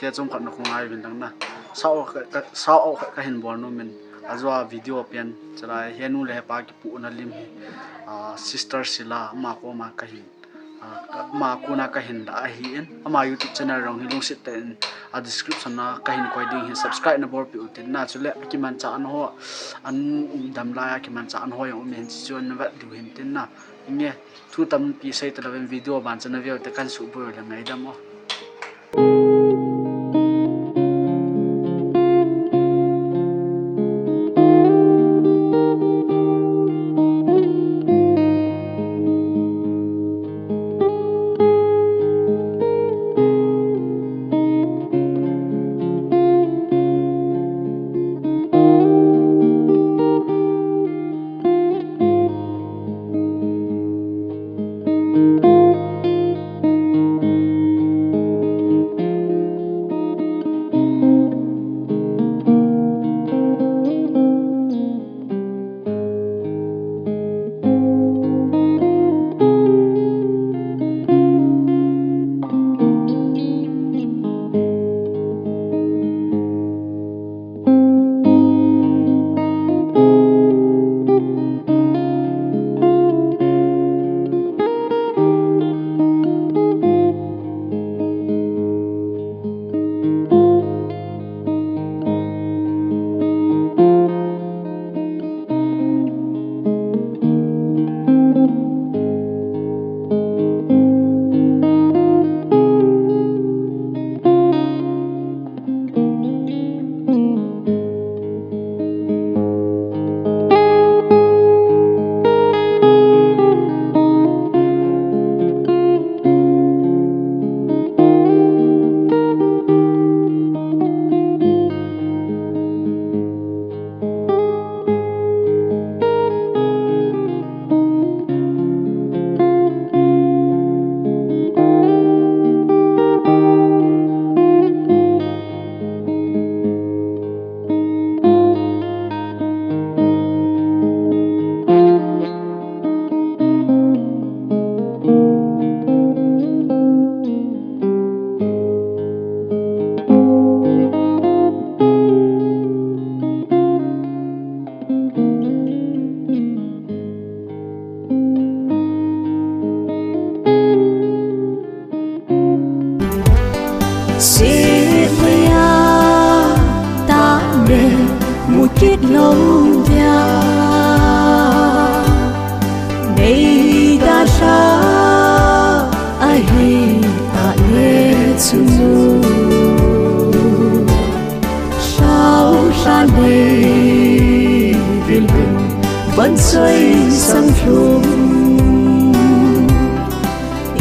te chum khat na khung ai bin dang na sao ka hin bor no min azwa video pian chara henu le pa ki pu na lim sister sila ma ko ma ka hin ma ko na ka hin da hi en ama YouTube channel rong hilung sit ten a description na ka hin koi ding hi subscribe na bor pi utin na chule ki man cha an ho an dam la ki man cha an ho yong men chuan na va du him tin na nge thu tam pi sei ta ven video ban chana view te kan su bur la ngai dam o kết lâu dia nay ta sa ai ta nghe chu sao sa đây viên bình vẫn xoay sang chung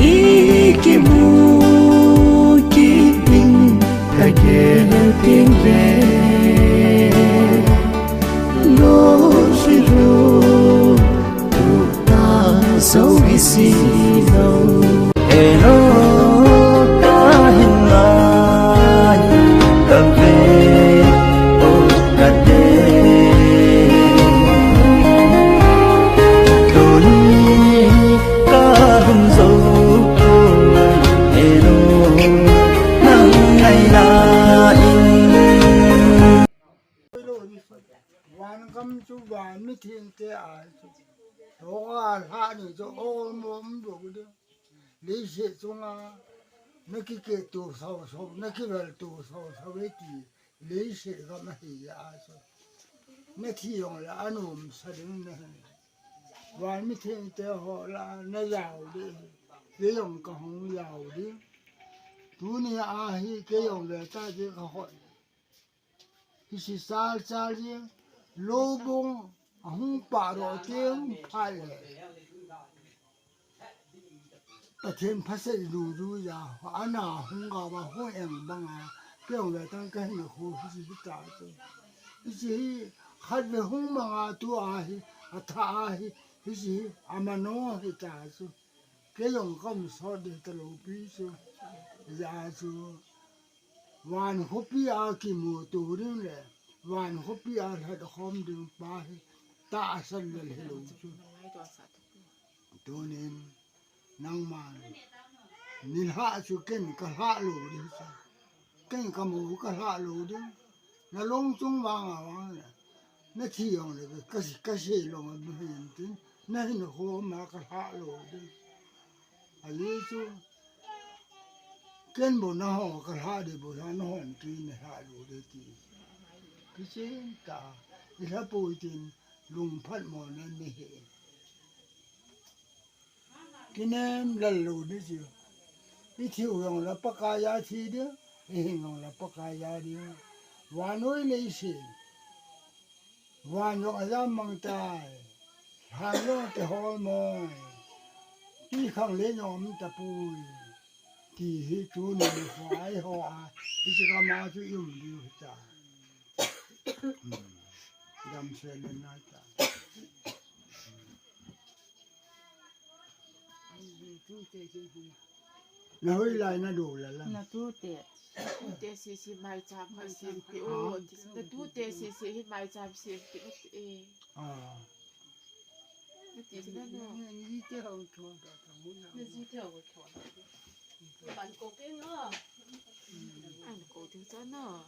ý kim mu kim bình ta nghe tiếng về lô si ru tu ta dấu đi si lâu hello ta hình ai ta về ô ta đê tôi ca hùng dấu hello nắng ngày làวันคำจุวันไม่ทิ้งเจ้าโอ้ท่านี่จะโอ้มมดูดิลิเชจงอ่ะนักเกตุสาวสาวนักเวลตุสาวสาวตีลิเชก็ไม่เหี้ยอ่ะนักที่ยงละอนุมสดึงเนี่ยวันไม่ทิ้งเจ้าหัวละน่ายาวดิเกี่ยงกับหงยาวดิตัวนี้อาฮีเกี่ยงเลยตาเจ้าหัวที่สิสาลสาลเนี่ยโลบงหุ่งป่าโรเตียงพายเลยแต่เทียนพัสดุดูยาอันน่ะหุ่งกาบหุ่งเอ็งบังอ่ะเกี่ยวเลยตั้งกันอยู่คู่ที่สิตาตัวที่สิขัดไปหุ่งบังอ่ะตัวอาฮีอัฐอาฮีที่สิอามาโนที่ตาตัวเกี่ยวกับสอดเดตโลปีตัวยาตัววันฮุปีอาคิมูตัวนึงเลยวันฮุปีอาหัดคอมดึงไปตาสันเลยเหรอตัวนี้นั่งมานิลหะสุกินก็หะลูดิซะ cái cả mù cả hạ lù đi nó lông chung vàng à vàng này nó thi hồng này cái gì lông ở bên trên nó nó hồ mà cả hạ lù đi à lý chú cái bộ nó hồ cả hạ đi bộ nó hòn tin này hạ lù đi thì cái gì cả thì nó bùi tin lùng phát mồ nên mới hệ cái nem lần lù đi chứ đi thiêu hồng là bắc ca giá thi đi hình hồng là bắc ca giá đi và nói lấy gì và nhọ ra mang tay hàng nó cái hồ mồi đi không lấy nhóm ta bùi thì chú này phải họ thì chỉ có mà chú yêu đi ta đâm xe lên nói ta nó hơi lại nó đủ là lắm na tu te si mai cham ma sim pi o na tu te si hi mai cham sim pi e na ti na no ni cái hậu thua đó na ji te o thon ban ko ke no an ko ti sa no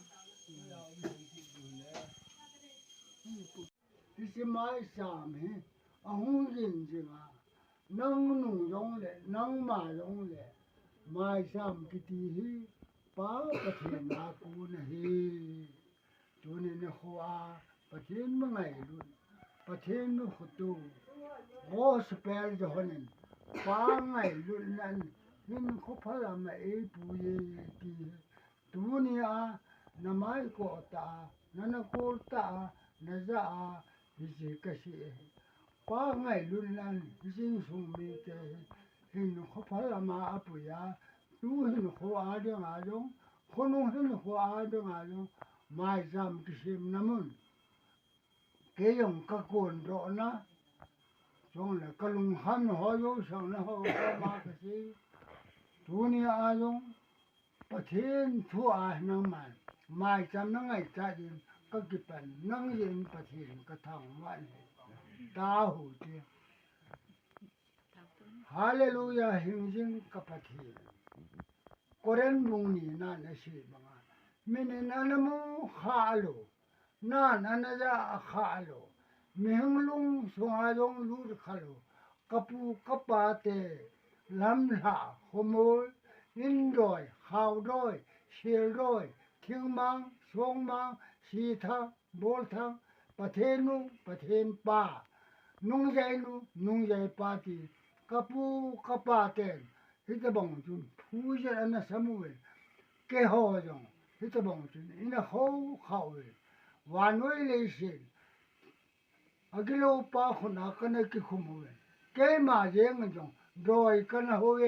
cái mai sàm ấy ông nhìn gì mà nâng nung giống lệ nâng mà giống lệ mai sàm cái tí hi ba cái thiên na cu này hi cho nên nó hoa cái thiên mà ngày luôn cái thiên nó hụt tu ngô spell cho hắn ba ngày luôn nên nhưng không phải là mấy bùi thì tu ni à nằm ai có ta nó có ta nó ra thì cái gì ba ngày luôn nên riêng sung mi cái hình không phải là mà bùi à tu hình hoa được à giống không hình hoa được à giống mai giảm cái sim namun cái dòng các cuốn đó na trong là cái lùng hắn họ vô sang nó họ mà cái gì tu ni à giốngประเทศทั่วนังมันไม่จำนังไงใจเย็นก็กิบเป็นนังเย็นประเทศก็ทางวันตาหูเดียฮาเลลูยาหิงจิงกับประเทศก็เรนบุงนี่นั่นสิบังมินนันมูขาโลนั่นจะขาโลมิหงลุงสงอาจงลูดขาโลกับปูกับปาเตลำหาขโมยอินดอยขาวดอยเชียดอยทิ้งมังสวงมังสีทังโบลทังประเทศนู้ประเทศป่านุ่งใจนู้นุ่งใจป่าที่กระปูกระป่าเต็นที่จะบังจุนผู้เจริญสมุยเกี่ยวจงที่จะบังจุนอินเขาวันไว้เลยสิอากิโลป่าคนนักกันกิคุมวยเกี่ยมาเจงจงดอยกันหัว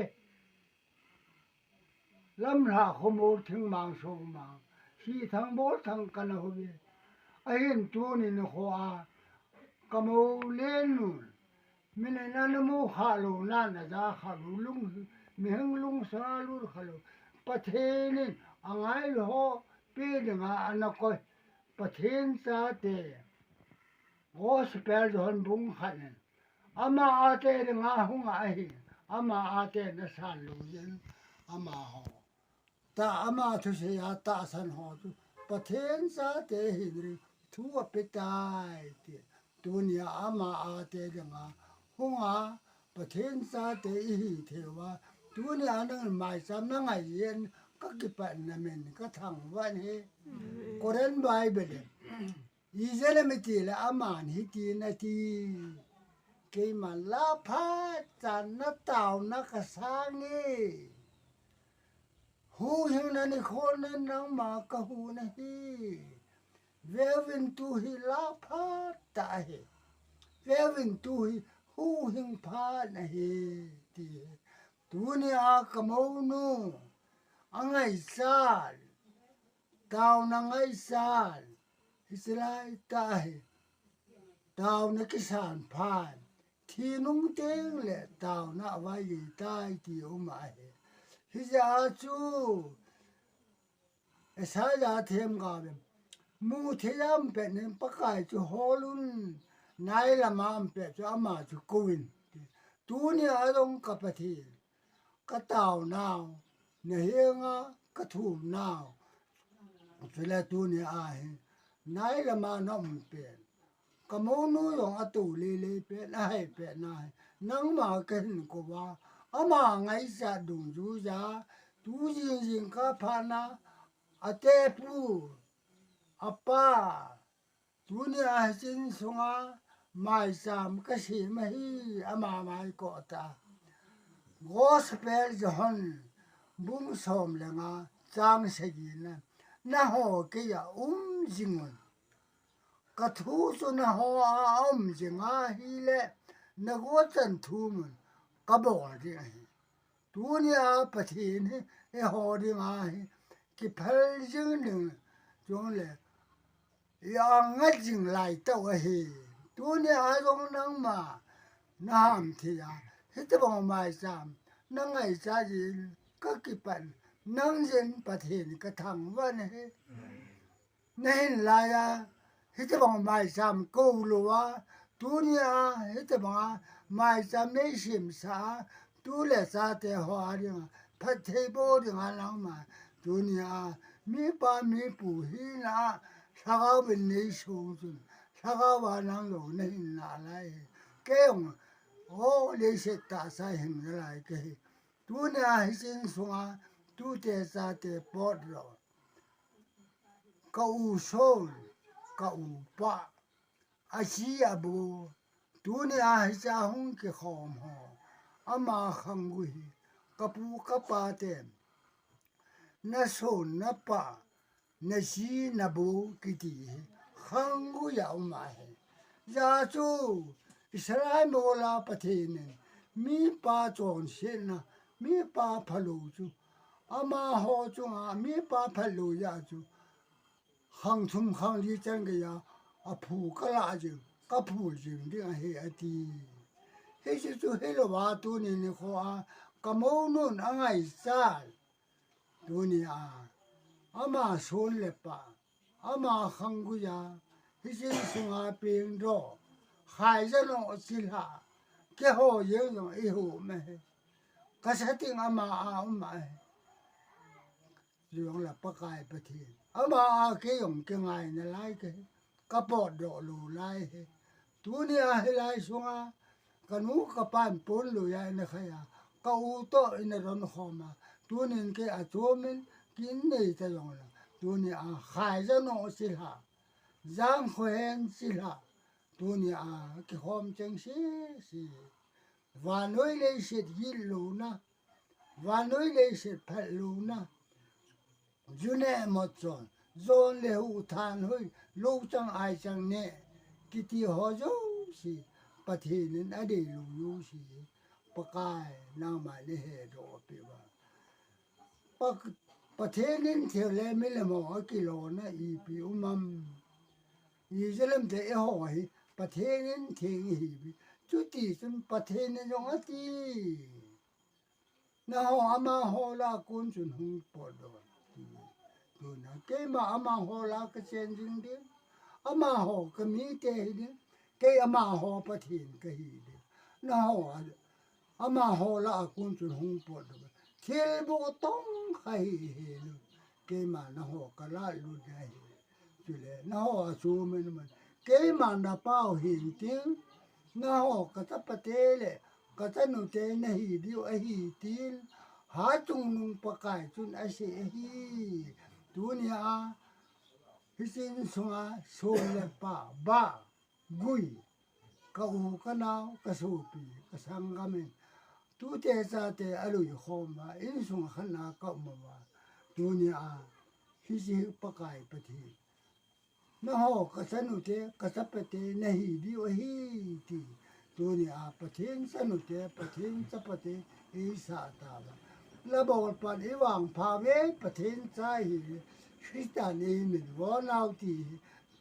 ลำหาขโมยถึงมังสงมังสีทางโบทางกันหัวไอ้เห็นตัวนี่นะหัวกโมเล่นนู่นมินนั่นมูขาลูนั่นนะจ้าขาลูลุงมีหงลุงสาลูขาลูประเทศนี่อ่างไอ้หัวปีเดียงอันนั้นก็ประเทศซาเตโอสเปลจอนบุงขันอามาอาเตเดียงหงไอ้อามาอาเตนะสานลูยันอามาหอตาอามาทุเสียตาสันหอตุประเทศซาเตหินรีทั่วไปตายเตตัวนี้อามาอาเตเดียงหงประเทศซาเตหิเทวะตัวนี้อันนั้นหมายสำนักไงเย็นก็กิปันนั่นเองก็ทางวันนี้ก็เรียนไบเบิลอีเจเลมิตีละอามันฮิตีนาทีเกี่ยมันลาพัดจันนัตเต่านักสางีหูยังนั่นคนนั้นนังมากะหูนะฮีเววินตูฮิลาพัดตาเฮเววินตูฮิหูยังพัดนะเฮตีตัวนี้อากะมูนูอังไงซาลเต่านังไงซาลอิสราเอลตายดาวนักสานผ่านที่นุ่งเต็งและดาวนักไว้ตายที่อุมาเฮฮิจาจูสายาเทมกาเบมูเทียมเป็นปะกายจูฮอลุนนายละมามเป็ดจูอามาจูกุวินตูนี่อาดงกับปะทีกะดาวนาวเนเฮงากะถูนาว สุดตัวนี้อายนายละมาน้องเป็นกมนูยองอตูลีเป็นไอเป็นนายนังมาเกินกว่าอามาไงจะดุงจูจ้าตูยิงก็พานาอาเตปูอาป้าตัวนี้อาจินสงาไม่สามก็สิไม่อามาไม่กอดากอสเปลจอนบุ้งสมเลงาจางเสียนะน่าหัวกี้ยจิงวนกระทูสุนหัวจิงาฮีเลนักวัจันทูมันกระบอกที่ไอ้ตัวนี้อาปะทีนี่ไอ้หัวที่มาที่เพลจิงหนึ่งจงเลยยังไงจิงไล่ตัวเฮตัวนี้อาจงนั่งมาน้ำที่ยาที่จะบอกไม่จำนั่งไอ้ชาจินก็กิปันนั่งเย็นประเทศก็ทำว่าเนี่ยนี่ลายาที่จะบอกไม่จำกูรู้ว่าตัวนี้ที่จะบอกไม่จำไม่ชิมซาตัวเล็กซาเตหัวเดียวพัดเทโบเดียวหลังมาตัวนี้มีป้ามีปู่ฮีนะสักเอาเป็นนิสูงสุดสักเอาว่านั่งลงนี่น่าไรเกี่ยงโอ้เลเสตาใส่หิมอะไรกันตัวนี้ให้สินสงาตัวเตซาเตปอดรอก็อูโซนก็อูปะอาชีอาบูตัวนี้ให้จะหงqueหอมหออามาขังกุยกปูกปาเตมนาโซนนาปะนาชีนาบูกิตีขังกุยเอามาเฮยาจูอิสราเอลโมลาประเทศนึงมีป้าจอนเชนะมีป้าพะโลูจูอามาหอจูมีป้าพะโลูยาจูขังทุมขังลีจังกยาอาผูกลาจูก็ผูกจูดิเฮอตีเฮจิจูเฮโลวาตูนี่นี่ขวากะโมนุนอังไงซาตูนี่อามาโซนเลปะอามาขังกุยาเฮจิสุงาเปียงโดขายจะลงสิลาแกโหเยอะจังอีหูแม่กษัตริย์อามามาเรื่องละปะกายประเทศอามาเกยงเกงไงนะไล่เกกระปอดดอลูไล่ตัวนี้ให้ไล่สุงากนูกระปานปนลุยนะขยะกะอูโตอินรอนขอมาตัวนี้เกอโจมินกินนี่จะยองละตัวนี้ขายจะนอสิลาจางแขวนสิลาตัวนี้que hom chang si va noi le sit yil lu na va noi le sit phat lu na june mo chon zon le hu than hui lu chang ai chang ne kiti ho jo si pathe nin ade lu yu si pakai na ma le he do pe ba pak pathe nin the le me le mo kilo na I pi umam yi jelem de e ho hiประเทศนั้นเทียงหีบจุดที่จนประเทศนั้นยองอตีน่าหัวอามาหัวลากุนจนหงปอดดูนะเกมาอามาหัวลากระเจนจริงดิอามาหัวก็มีเกยดิเกอามาหัวประเทศก็หีดิน่าหัวอามาหัวลากุนจนหงปอดเทียบก็ต้องให้เห็นเกมาน่าหัวก็ลาลุได้จุเลยน่าหัวซูมันเกมันดาเป้าหินทิ้งน่าหอกกระทับประเทเลกระทันอุเทนหีดิวหีทิลหาจุงนุงปะกายจุนอาเสหีตัวนี้ฮิสินสงาโซเลปะบ้ากุยกะอูกะนาวกะสูปีกะสังกะเมตูเตซาเตอลุยขอมาอินสงขนากะมะวาตัวนี้ฮิสิปะกายประเทศน่าหอกสนุเตกษัตริย์เตนหีดิวหีตีตัวนี้ประเทศสนุเตประเทศสัพเตอิสาตาบระบบปันอีวังพาเวประเทศใจคริสตานีมินวอนาวตี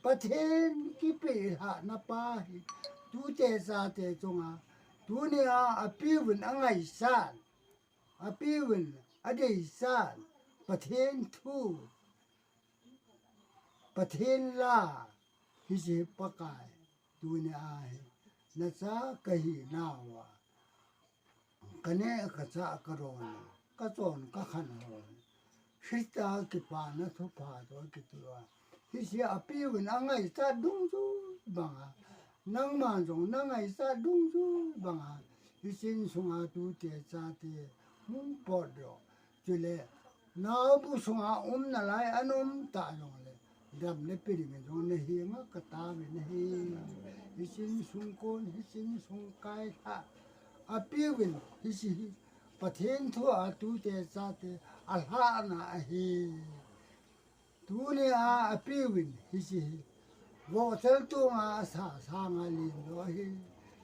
ประเทศกิเปหานาปาหิตูเจซาเตจงตัวนี้อภิวินอังไงซานอภิวินอเดซานประเทศทูประเทศลาฮิจิปกายตัวนี้นะจ๊ะกะหีนาวะกันเนกะจ๊ะกะโรนกะจอนกะขันโหน Krista ki pa na thu pa to ki tu wa hi si a pi win a ngai sa dung su banga nang ma jong nang ngai sa dung su banga hi sin sunga tu te cha te mun po do ti le na bu sunga na lai anom ta jong le dam le pi ri jong ne hi nga ka ta me ne hi sin sung kon hi sin sung kai ha a pi win hi siประเทศทั่วตูเตซาเตอัลฮานาฮีตูเนี่ยอาปีวินฮิซิวอเทลตัวอาสาสางาลินโลฮี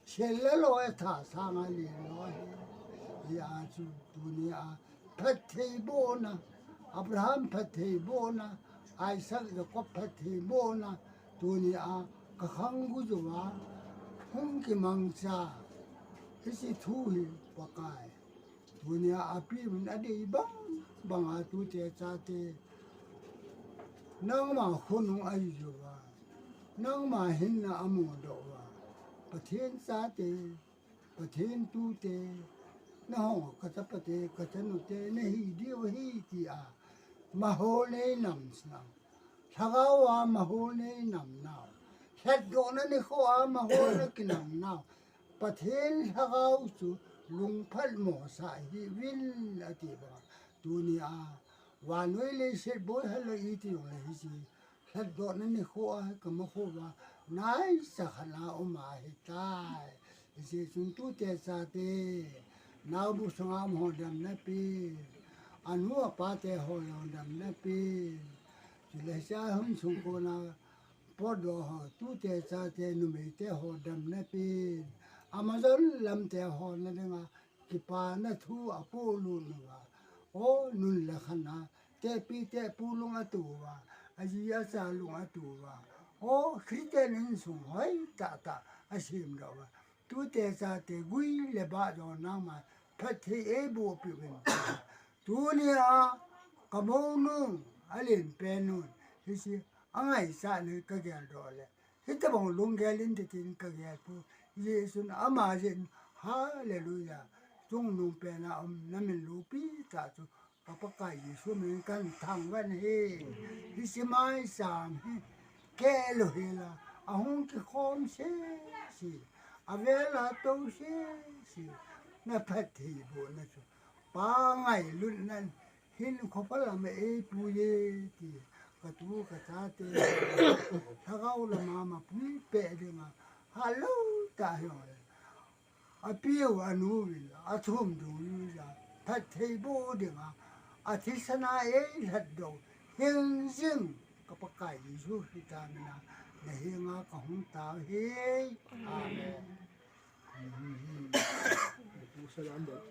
เชลเลโลเอทาสางาลินโลฮียาจูตูเนี่ยพัทเทโบนะอับราฮัมพัทเทโบนะไอซักก็พัทเทโบนะตูเนี่ยกะขังกุจวาหุงกิมังซาฮิซิทูฮีปะกายdunia api mun ade bang atu te chate nang ma khunu ai jo wa nang ma hin na amu do wa pathen sa te pathen tu te na ho ka ta pate ka chanu te ne hi di wa hi ti a ma ho le nam sna thaga wa ma ho le nam na het do na ni kho a ma ho le ki nam na pathen thaga chu lung phal mo sa hi win ati ba dunia wa noi le se boy halo iti yo le si hat do na ni kho a ka ma kho ba nai sa khana o ma hi tai si sun tu te sa te na bu sanga mo dam na pi anu pa te ho yo dam na pi ji le sa hun sung ko na po do ho tu te sa te nu me te ho dam na pi Amazon lam te ho na nga ki pa na thu a pu lu wa o nun la khana te pi te pu lu nga tu wa a ji ya sa lu nga tu wa o kriten in sung hoi ta ta a sim do wa tu te sa te gui le ba do na ma pha thi e bu pi wen tu ni a ka mo nu a len pe nu hi si angai sa ne ka ga do le hita bang lung ga lin te tin ka ga pu Yesun amazin hallelujah tung nung pe na na min lupi ta chu papa ka Yesu min kan thang van he hi si mai sam hi ke lo he la a hung ki khom se si a vela to se si na phat hi bo na chu pa ngai lun nan hin kho pa la me e pu ye ti ka tu ka ta te tha ga la ma ma pu pe de ma Hello, Dahil. A piu anuvil, a tum do ya, Patabo dinga, a tisana e haddo, Hingzing, Kapakai, Zuhitamina, the Hinga Kahunta, hey, Amen. Salamat.